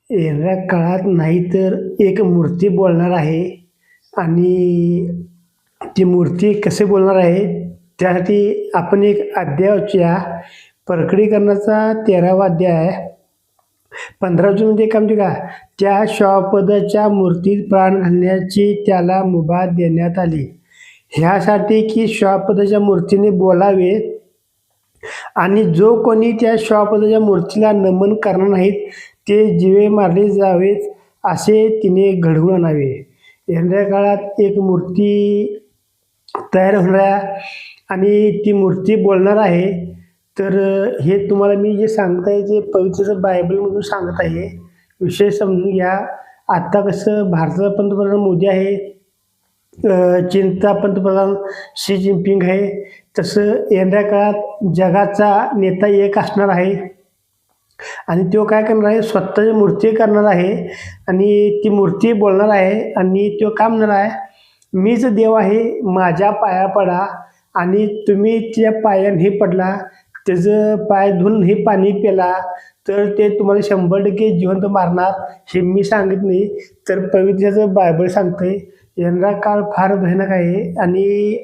येणाऱ्या काळात नाही तर एक मूर्ती बोलणार आहे आणि ती मूर्ती कसे बोलणार आहे त्यासाठी आपण एक अध्याय वाचूया. परखडीकरणाचा 13वा अध्याय 15 जूनमध्ये काय म्हणते का, त्या श्वापदाच्या मूर्तीत प्राण घालण्याची त्याला मुभा देण्यात आली, ह्यासाठी की श्वापदाच्या मूर्तीने बोलावे आणि जो कोणी त्या श्वापदाच्या मूर्तीला नमन करणार नाहीत ते जीवे मारले जावेत असे तिने घडवून आणावे. येणाऱ्या काळात एक मूर्ती तयार होणार आहे आणि ती मूर्ती बोलणार आहे. तर हे तुम्हाला मी जे सांगत आहे ते पवित्र बायबलमधून सांगत आहे. विषय समजून घ्या. आत्ता कसं भारताचा पंतप्रधान मोदी आहे, चीनचा पंतप्रधान शी जिनपिंग आहे, तसं येणाऱ्या काळात जगाचा नेता एक असणार आहे आणि तो काय करणार आहे, स्वतःची मूर्ती करणार आहे आणि ती मूर्ती बोलणार आहे आणि तो काय म्हणणार आहे, मीच देव आहे, माझ्या पाया पडा आणि तुम्ही त्या पायाने पडला, त्याचं पाय धुवून हे पाणी प्याला तर ते तुम्हाला 100% जिवंत मारणार. हे मी सांगित नाही, तर पवित्राचं बायबल सांगतंय. येणारा काळ फार भयानक आहे आणि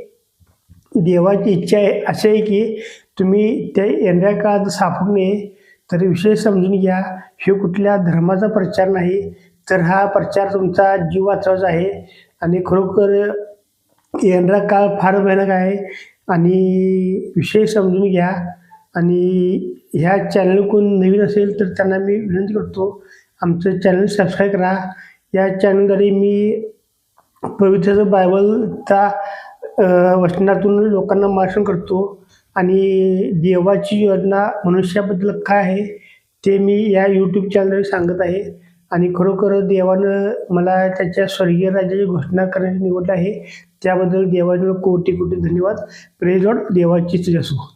देवाची इच्छा आहे अशी आहे की तुम्ही त्या येणाऱ्या काळात सापडू नये. तर विषय समजून घ्या. हे कुठल्या धर्माचा प्रचार नाही, तर हा प्रचार तुमचा जीव वाचवायचा आहे आणि खरोखर येणारा काळ फार भयानक आहे आणि विषय समजून घ्या. आणि ह्या चॅनल कोण नवीन असेल तर त्यांना मी विनंती करतो, आमचं चॅनल सबस्क्राईब करा. या चॅनलद्वारे मी पवित्र बायबलचा वचनातून लोकांना मार्गदर्शन करतो आणि देवाची योजना मनुष्याबद्दल काय आहे ते मी या यूट्यूब चॅनलवर सांगत आहे. आणि खरोखर देवानं मला त्याच्या स्वर्गीय राज्याची घोषणा करण्याची निवडलं आहे, त्याबद्दल देवाला कोटी कोटी धन्यवाद. Praise Lord. देवाची स्तुती असो.